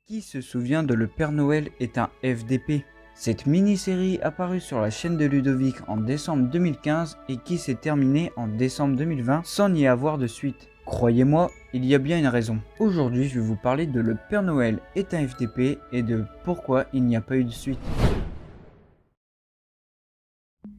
Qui se souvient de Le Père Noël est un FDP? Cette mini-série apparue sur la chaîne de Ludovic en décembre 2015 et qui s'est terminée en décembre 2020 sans n'y avoir de suite. Croyez-moi, il y a bien une raison. Aujourd'hui, je vais vous parler de Le Père Noël est un FDP et de pourquoi il n'y a pas eu de suite.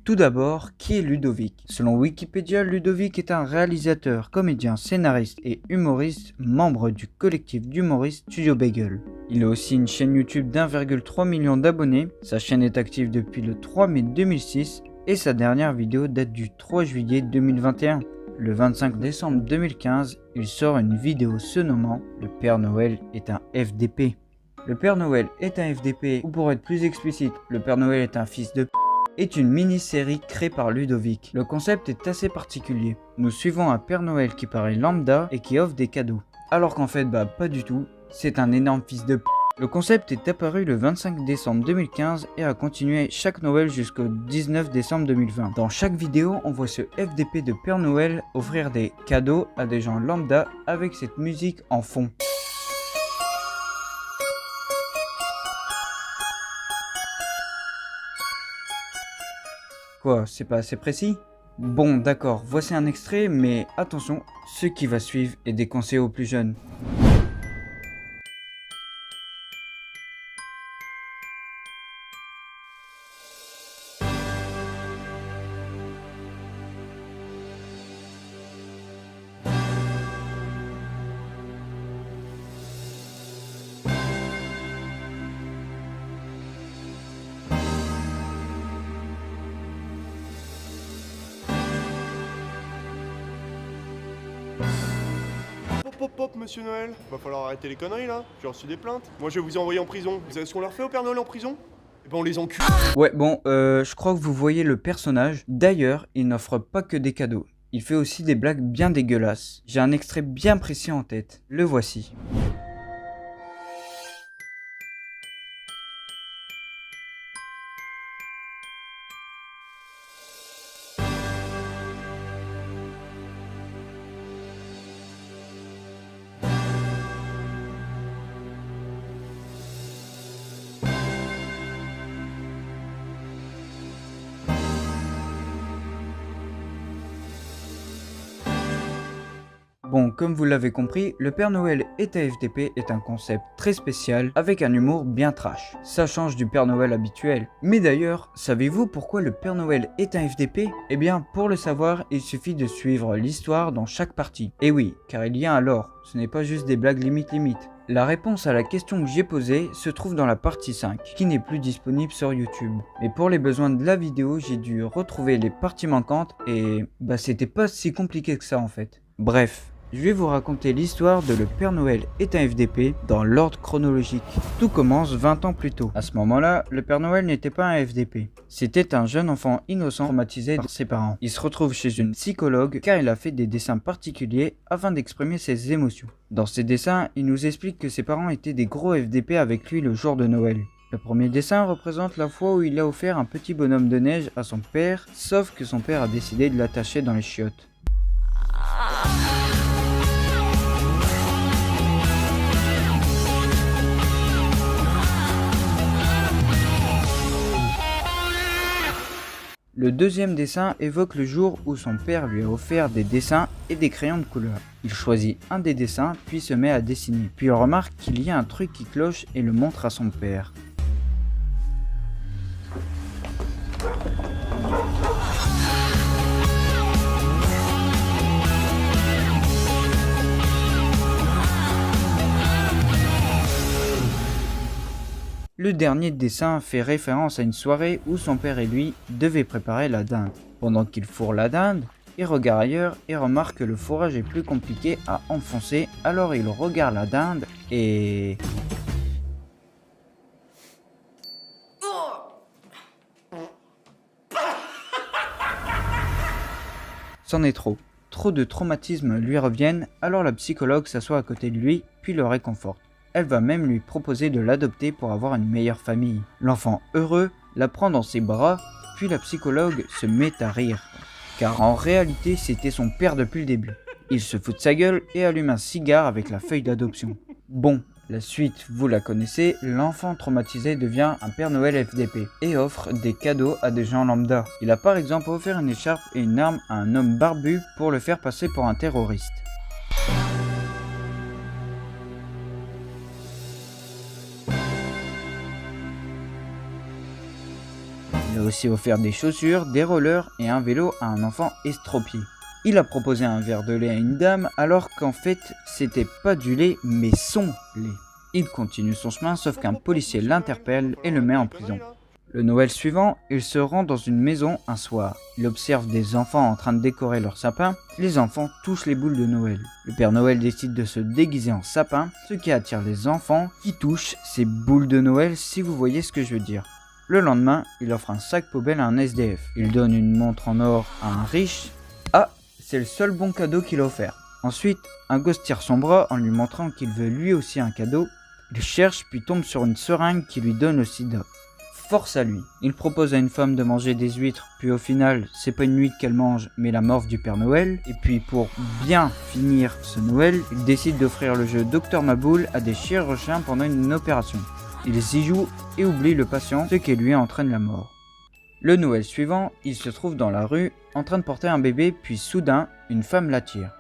Tout d'abord, qui est Ludovic? Selon Wikipédia, Ludovic est un réalisateur, comédien, scénariste et humoriste, membre du collectif d'humoristes Studio Bagel. Il a aussi une chaîne YouTube d'1,3 million d'abonnés, sa chaîne est active depuis le 3 mai 2006 et sa dernière vidéo date du 3 juillet 2021. Le 25 décembre 2015, il sort une vidéo se nommant « Le Père Noël est un FDP ». Le Père Noël est un FDP, ou pour être plus explicite, Le Père Noël est un fils de p***, est une mini-série créée par Ludovic. Le concept est assez particulier. Nous suivons un Père Noël qui paraît lambda et qui offre des cadeaux. Alors qu'en fait, pas du tout, c'est un énorme fils de p***. Le concept est apparu le 25 décembre 2015 et a continué chaque Noël jusqu'au 19 décembre 2020. Dans chaque vidéo, on voit ce FDP de Père Noël offrir des cadeaux à des gens lambda avec cette musique en fond. Quoi, c'est pas assez précis? Bon, d'accord, voici un extrait, mais attention, ce qui va suivre est déconseillé aux plus jeunes. Hop, monsieur Noël, va falloir arrêter les conneries là, j'ai reçu des plaintes. Moi je vais vous envoyer en prison, vous savez ce qu'on leur fait au Père Noël en prison? Eh ben on les encule. Ouais, bon, je crois que vous voyez le personnage. D'ailleurs, il n'offre pas que des cadeaux. Il fait aussi des blagues bien dégueulasses. J'ai un extrait bien précis en tête. Le voici. Bon, comme vous l'avez compris, le Père Noël est un FDP est un concept très spécial avec un humour bien trash. Ça change du Père Noël habituel. Mais d'ailleurs, savez-vous pourquoi le Père Noël est un FDP? Eh bien, pour le savoir, il suffit de suivre l'histoire dans chaque partie. Et oui, car il y a un lore, ce n'est pas juste des blagues limite. La réponse à la question que j'ai posée se trouve dans la partie 5, qui n'est plus disponible sur YouTube. Mais pour les besoins de la vidéo, j'ai dû retrouver les parties manquantes et c'était pas si compliqué que ça en fait. Bref. Je vais vous raconter l'histoire de Le Père Noël est un FDP dans l'ordre chronologique. Tout commence 20 ans plus tôt. À ce moment-là, le Père Noël n'était pas un FDP. C'était un jeune enfant innocent traumatisé par ses parents. Il se retrouve chez une psychologue car il a fait des dessins particuliers afin d'exprimer ses émotions. Dans ces dessins, il nous explique que ses parents étaient des gros FDP avec lui le jour de Noël. Le premier dessin représente la fois où il a offert un petit bonhomme de neige à son père, sauf que son père a décidé de l'attacher dans les chiottes. Le deuxième dessin évoque le jour où son père lui a offert des dessins et des crayons de couleur. Il choisit un des dessins puis se met à dessiner. Puis il remarque qu'il y a un truc qui cloche et le montre à son père. Le dernier dessin fait référence à une soirée où son père et lui devaient préparer la dinde. Pendant qu'il fourre la dinde, il regarde ailleurs et remarque que le fourrage est plus compliqué à enfoncer, alors il regarde la dinde et... C'en est trop. Trop de traumatismes lui reviennent, alors la psychologue s'assoit à côté de lui, puis le réconforte. Elle va même lui proposer de l'adopter pour avoir une meilleure famille. L'enfant heureux la prend dans ses bras, puis la psychologue se met à rire. Car en réalité, c'était son père depuis le début. Il se fout de sa gueule et allume un cigare avec la feuille d'adoption. Bon, La suite, vous la connaissez, l'enfant traumatisé devient un Père Noël FDP et offre des cadeaux à des gens lambda. Il a par exemple offert une écharpe et une arme à un homme barbu pour le faire passer pour un terroriste. Il a aussi offert des chaussures, des rollers et un vélo à un enfant estropié. Il a proposé un verre de lait à une dame alors qu'en fait c'était pas du lait mais son lait. Il continue son chemin sauf qu'un policier l'interpelle et le met en prison. Le Noël suivant, il se rend dans une maison un soir. Il observe des enfants en train de décorer leur sapin. Les enfants touchent les boules de Noël. Le Père Noël décide de se déguiser en sapin, ce qui attire les enfants qui touchent ces boules de Noël si vous voyez ce que je veux dire. Le lendemain, il offre un sac poubelle à un SDF. Il donne une montre en or à un riche. Ah, c'est le seul bon cadeau qu'il a offert. Ensuite, un gosse tire son bras en lui montrant qu'il veut lui aussi un cadeau. Il cherche puis tombe sur une seringue qui lui donne le sida. Force à lui. Il propose à une femme de manger des huîtres, puis au final, c'est pas une huître qu'elle mange, mais la morve du Père Noël. Et puis pour bien finir ce Noël, il décide d'offrir le jeu Dr Maboul à des chirurgiens pendant une opération. Ils y jouent et oublient le patient, ce qui lui entraîne la mort. Le Noël suivant, il se trouve dans la rue, en train de porter un bébé, puis soudain, une femme l'attire.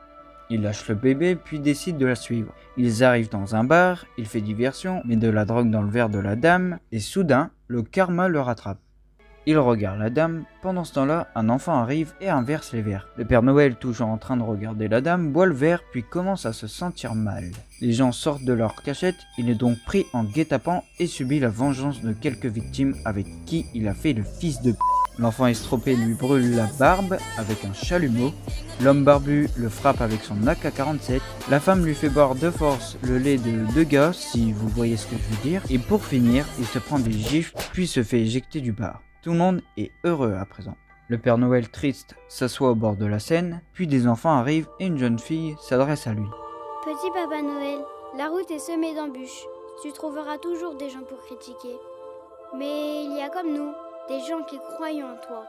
Il lâche le bébé, puis décide de la suivre. Ils arrivent dans un bar, il fait diversion, met de la drogue dans le verre de la dame, et soudain, le karma le rattrape. Il regarde la dame, pendant ce temps-là, un enfant arrive et inverse les verres. Le Père Noël, toujours en train de regarder la dame, boit le verre, puis commence à se sentir mal. Les gens sortent de leur cachette, il est donc pris en guet-apens et subit la vengeance de quelques victimes avec qui il a fait le fils de p***. L'enfant estropé lui brûle la barbe avec un chalumeau. L'homme barbu le frappe avec son AK-47. La femme lui fait boire de force le lait de deux gars, si vous voyez ce que je veux dire. Et pour finir, il se prend des gifles, puis se fait éjecter du bar. Tout le monde est heureux à présent. Le Père Noël triste s'assoit au bord de la Seine, puis des enfants arrivent et une jeune fille s'adresse à lui. Petit Papa Noël, la route est semée d'embûches. Tu trouveras toujours des gens pour critiquer. Mais il y a comme nous, des gens qui croient en toi.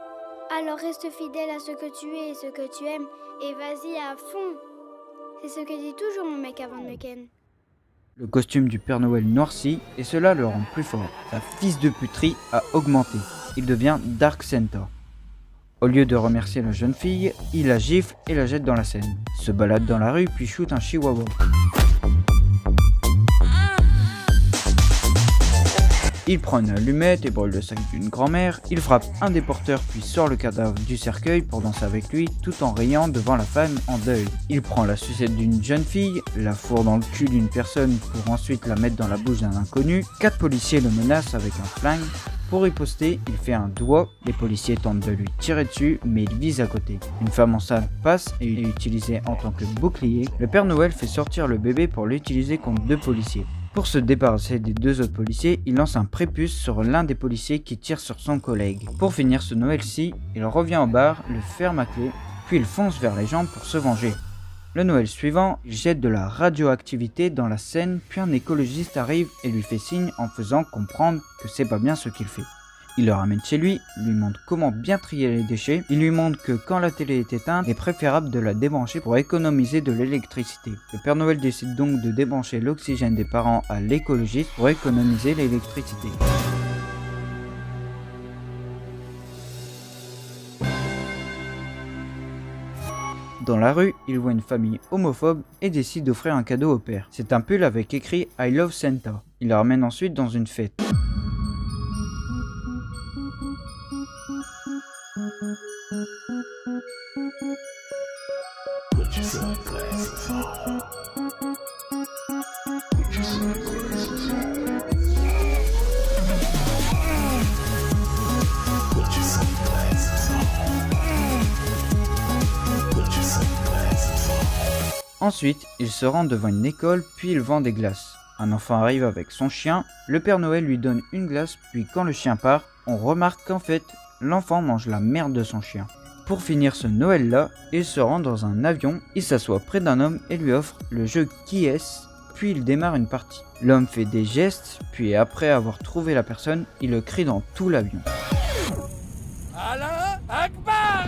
Alors reste fidèle à ce que tu es et ce que tu aimes, et vas-y à fond. C'est ce que dit toujours mon mec avant de me ken. Le costume du Père Noël noircit et cela le rend plus fort. Sa fils de puterie a augmenté. Il devient Dark Santa. Au lieu de remercier la jeune fille, il la gifle et la jette dans la Seine. Il se balade dans la rue puis shoot un chihuahua. Il prend une allumette et brûle le sac d'une grand-mère. Il frappe un des porteurs puis sort le cadavre du cercueil pour danser avec lui tout en riant devant la femme en deuil. Il prend la sucette d'une jeune fille, la fourre dans le cul d'une personne pour ensuite la mettre dans la bouche d'un inconnu. 4 policiers le menacent avec un flingue. Pour riposter, il fait un doigt. Les policiers tentent de lui tirer dessus, mais il vise à côté. Une femme enceinte passe et est utilisée en tant que bouclier. Le Père Noël fait sortir le bébé pour l'utiliser contre 2 policiers. Pour se débarrasser des 2 autres policiers, il lance un prépuce sur l'un des policiers qui tire sur son collègue. Pour finir ce Noël-ci, il revient au bar, le ferme à clé, puis il fonce vers les gens pour se venger. Le Noël suivant, il jette de la radioactivité dans la Seine, puis un écologiste arrive et lui fait signe en faisant comprendre que c'est pas bien ce qu'il fait. Il le ramène chez lui montre comment bien trier les déchets. Il lui montre que quand la télé est éteinte, il est préférable de la débrancher pour économiser de l'électricité. Le Père Noël décide donc de débrancher l'oxygène des parents à l'écologiste pour économiser l'électricité. Dans la rue, il voit une famille homophobe et décide d'offrir un cadeau au père. C'est un pull avec écrit I love Santa. Il la ramène ensuite dans une fête. Ensuite, il se rend devant une école, puis il vend des glaces. Un enfant arrive avec son chien, le Père Noël lui donne une glace, puis quand le chien part, on remarque qu'en fait, l'enfant mange la merde de son chien. Pour finir ce Noël-là, il se rend dans un avion, il s'assoit près d'un homme et lui offre le jeu Qui est-ce, puis il démarre une partie. L'homme fait des gestes, puis après avoir trouvé la personne, il le crie dans tout l'avion. Allah Akbar!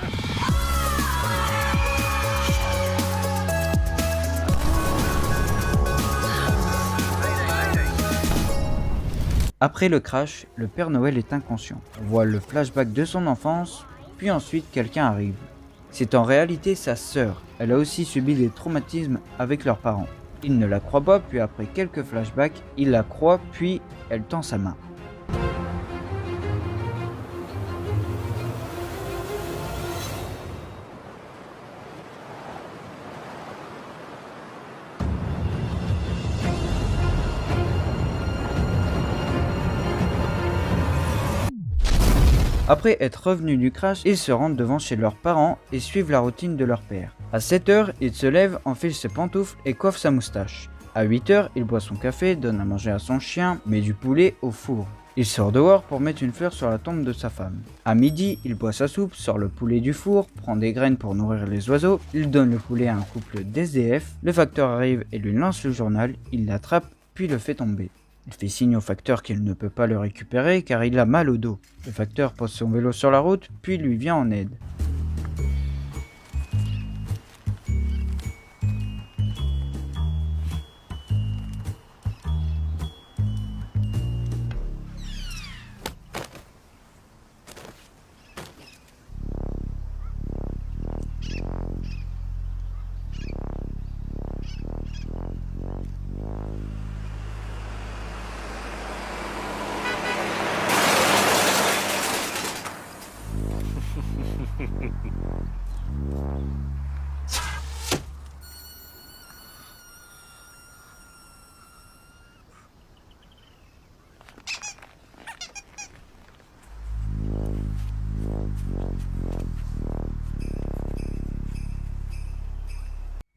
Après le crash, le Père Noël est inconscient. On voit le flashback de son enfance, puis ensuite quelqu'un arrive. C'est en réalité sa sœur. Elle a aussi subi des traumatismes avec leurs parents. Il ne la croit pas, puis après quelques flashbacks, il la croit, puis elle tend sa main. Après être revenus du crash, ils se rendent devant chez leurs parents et suivent la routine de leur père. À 7h, il se lève, enfile ses pantoufles et coiffe sa moustache. À 8h, il boit son café, donne à manger à son chien, met du poulet au four. Il sort dehors pour mettre une fleur sur la tombe de sa femme. À midi, il boit sa soupe, sort le poulet du four, prend des graines pour nourrir les oiseaux, il donne le poulet à un couple d'SDF, le facteur arrive et lui lance le journal, il l'attrape puis le fait tomber. Il fait signe au facteur qu'il ne peut pas le récupérer car il a mal au dos. Le facteur pose son vélo sur la route puis lui vient en aide.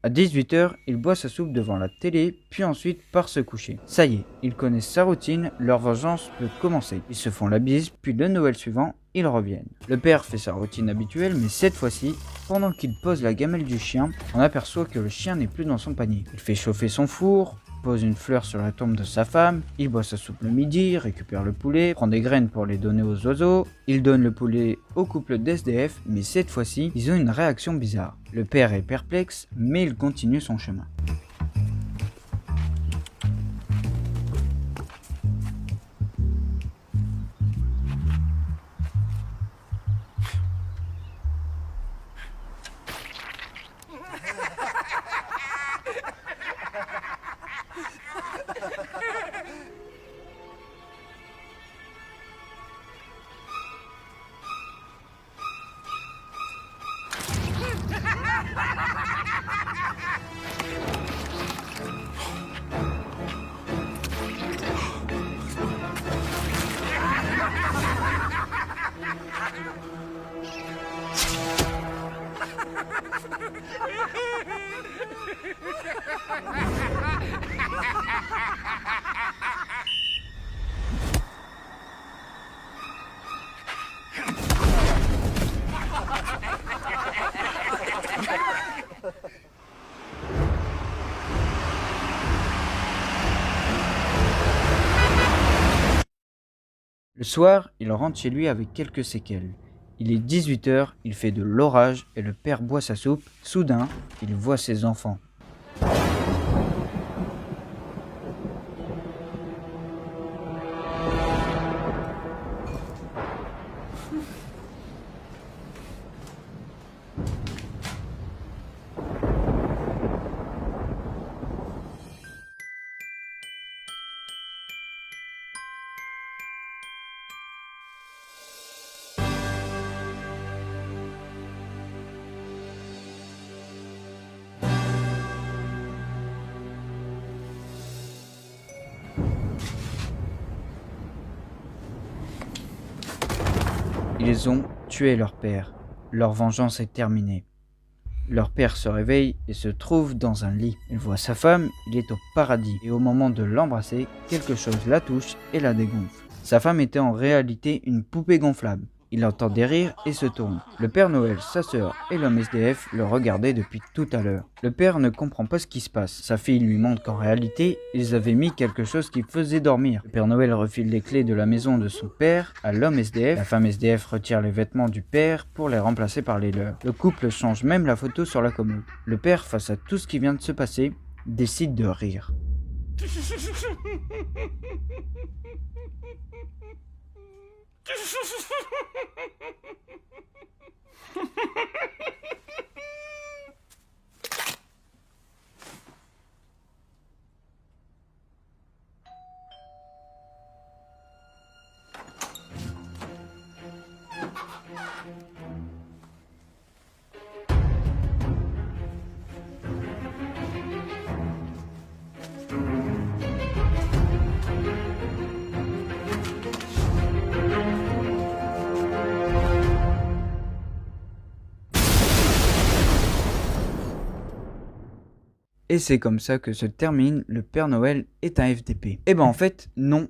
À 18h, il boit sa soupe devant la télé, puis ensuite part se coucher. Ça y est, ils connaissent sa routine, leur vengeance peut commencer. Ils se font la bise, puis le Noël suivant, ils reviennent. Le père fait sa routine habituelle, mais cette fois-ci, pendant qu'il pose la gamelle du chien, on aperçoit que le chien n'est plus dans son panier. Il fait chauffer son four, pose une fleur sur la tombe de sa femme, il boit sa soupe le midi, récupère le poulet, prend des graines pour les donner aux oiseaux, il donne le poulet au couple d'SDF, mais cette fois-ci, ils ont une réaction bizarre. Le père est perplexe, mais il continue son chemin. Le soir, il rentre chez lui avec quelques séquelles. Il est 18h, il fait de l'orage et le père boit sa soupe. Soudain, il voit ses enfants. Ils ont tué leur père. Leur vengeance est terminée. Leur père se réveille et se trouve dans un lit. Il voit sa femme, il est au paradis. Et au moment de l'embrasser, quelque chose la touche et la dégonfle. Sa femme était en réalité une poupée gonflable. Il entend des rires et se tourne. Le Père Noël, sa sœur et l'homme SDF le regardaient depuis tout à l'heure. Le père ne comprend pas ce qui se passe. Sa fille lui montre qu'en réalité, ils avaient mis quelque chose qui faisait dormir. Le Père Noël refile les clés de la maison de son père à l'homme SDF. La femme SDF retire les vêtements du père pour les remplacer par les leurs. Le couple change même la photo sur la commode. Le père, face à tout ce qui vient de se passer, décide de rire. Et c'est comme ça que se termine Le Père Noël est un FDP. Eh ben en fait, non.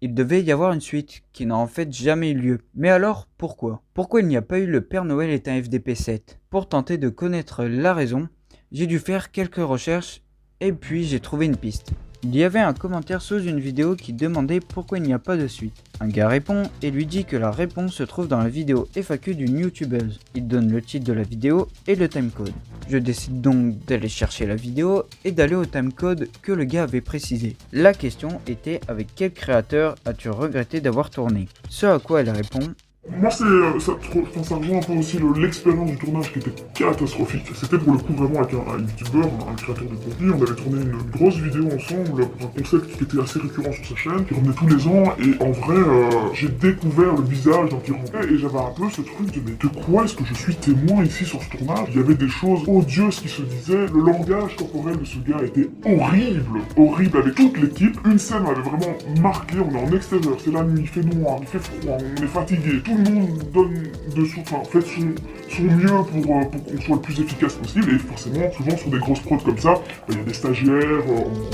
Il devait y avoir une suite, qui n'a en fait jamais eu lieu. Mais alors, pourquoi? Pourquoi il n'y a pas eu Le Père Noël est un FDP 7? Pour tenter de connaître la raison, j'ai dû faire quelques recherches, et puis j'ai trouvé une piste. Il y avait un commentaire sous une vidéo qui demandait pourquoi il n'y a pas de suite. Un gars répond et lui dit que la réponse se trouve dans la vidéo FAQ d'une youtubeuse. Il donne le titre de la vidéo et le timecode. Je décide donc d'aller chercher la vidéo et d'aller au timecode que le gars avait précisé. La question était: avec quel créateur as-tu regretté d'avoir tourné? Ce à quoi elle répond: moi, ça rejoint un peu aussi l'expérience du tournage qui était catastrophique. C'était pour le coup vraiment avec un youtubeur, un créateur de contenu. On avait tourné une grosse vidéo ensemble pour un concept qui était assez récurrent sur sa chaîne, qui revenait tous les ans. Et en vrai, j'ai découvert le visage d'un tyran. Et j'avais un peu ce truc de: mais de quoi est-ce que je suis témoin ici sur ce tournage? Il y avait des choses odieuses qui se disaient. Le langage corporel de ce gars était horrible. Horrible avec toute l'équipe. Une scène m'avait vraiment marqué. On est en extérieur, c'est la nuit, il fait noir, il fait froid, on est fatigué. Tout le monde donne de son mieux pour qu'on soit le plus efficace possible, et forcément, souvent sur des grosses prods comme ça, il y a des stagiaires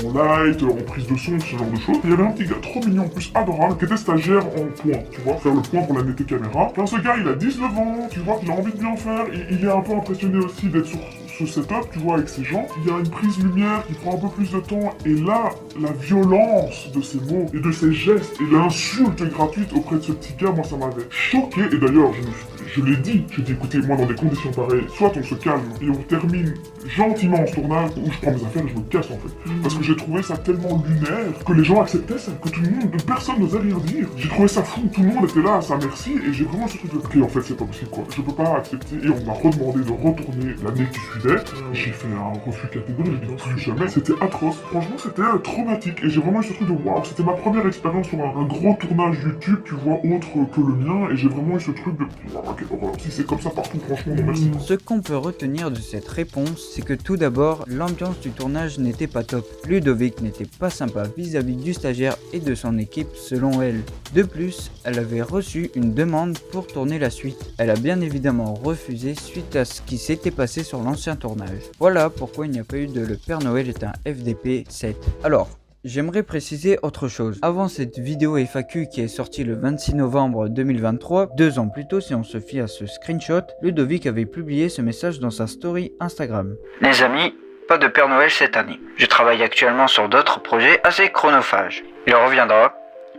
en light, en prise de son, ce genre de choses. Et il y avait un petit gars trop mignon, en plus adorable, qui était stagiaire en point, tu vois, faire le point pour la netté caméra. Enfin, ce gars, il a 19 ans, tu vois qu'il a envie de bien faire, il est un peu impressionné aussi d'être sur ce setup, tu vois, avec ses gens. Il y a une prise lumière qui prend un peu plus de temps, et là, la violence de ses mots et de ses gestes, et l'insulte gratuite auprès de ce petit gars, moi, ça m'avait choqué. Et d'ailleurs, je l'ai dit, j'ai dit: écoutez, moi, dans des conditions pareilles, soit on se calme et on termine gentiment ce tournage, ou je prends mes affaires et je me casse, en fait. Parce que j'ai trouvé ça tellement lunaire que les gens acceptaient ça, que tout le monde, personne n'osait rien dire. J'ai trouvé ça fou, tout le monde était là à sa merci, et j'ai vraiment ce truc de: ok, en fait, c'est pas possible, quoi. Je peux pas accepter. Et on m'a redemandé de retourner l'année qui suivait. J'ai fait un refus catégorique, j'ai dit plus jamais. C'était atroce. Franchement, c'était traumatique. Et j'ai vraiment eu ce truc de: waouh, c'était ma première expérience sur un gros tournage YouTube, tu vois, autre que le mien. Et j'ai vraiment eu ce truc de: ok, si c'est comme ça partout, franchement, non merci. Ce qu'on peut retenir de cette réponse, c'est que tout d'abord, l'ambiance du tournage n'était pas top. Ludovic n'était pas sympa vis-à-vis du stagiaire et de son équipe selon elle. De plus, elle avait reçu une demande pour tourner la suite. Elle a bien évidemment refusé suite à ce qui s'était passé sur l'ancien tournage. Voilà pourquoi il n'y a pas eu de Le Père Noël est un FDP 7. Alors, j'aimerais préciser autre chose. Avant cette vidéo FAQ qui est sortie le 26 novembre 2023, 2 ans plus tôt si on se fie à ce screenshot, Ludovic avait publié ce message dans sa story Instagram. Les amis, pas de Père Noël cette année. Je travaille actuellement sur d'autres projets assez chronophages. Il reviendra,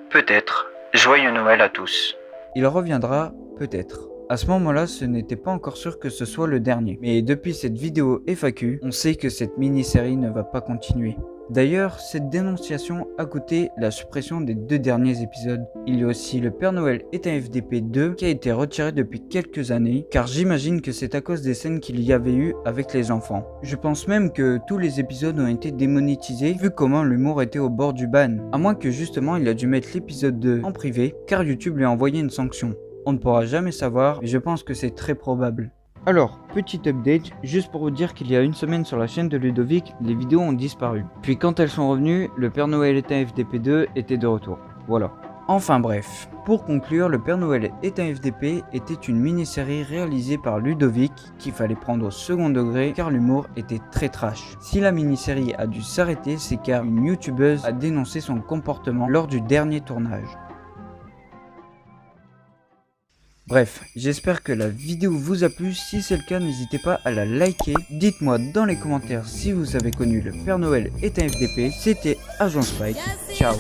peut-être. Joyeux Noël à tous. Il reviendra, peut-être. À ce moment-là, ce n'était pas encore sûr que ce soit le dernier. Mais depuis cette vidéo FAQ, on sait que cette mini-série ne va pas continuer. D'ailleurs, cette dénonciation a coûté la suppression des 2 derniers épisodes. Il y a aussi Le Père Noël est un FDP 2 qui a été retiré depuis quelques années, car j'imagine que c'est à cause des scènes qu'il y avait eu avec les enfants. Je pense même que tous les épisodes ont été démonétisés vu comment l'humour était au bord du ban. À moins que justement il a dû mettre l'épisode 2 en privé, car YouTube lui a envoyé une sanction. On ne pourra jamais savoir, mais je pense que c'est très probable. Alors, petit update, juste pour vous dire qu'il y a une semaine sur la chaîne de Ludovic, les vidéos ont disparu. Puis quand elles sont revenues, Le Père Noël est un FDP 2 était de retour. Voilà. Enfin bref, pour conclure, Le Père Noël est un FDP était une mini-série réalisée par Ludovic qu'il fallait prendre au second degré car l'humour était très trash. Si la mini-série a dû s'arrêter, c'est car une youtubeuse a dénoncé son comportement lors du dernier tournage. Bref, j'espère que la vidéo vous a plu, si c'est le cas n'hésitez pas à la liker, dites-moi dans les commentaires si vous avez connu Le Père Noël est un FDP, c'était Agent Spike, ciao.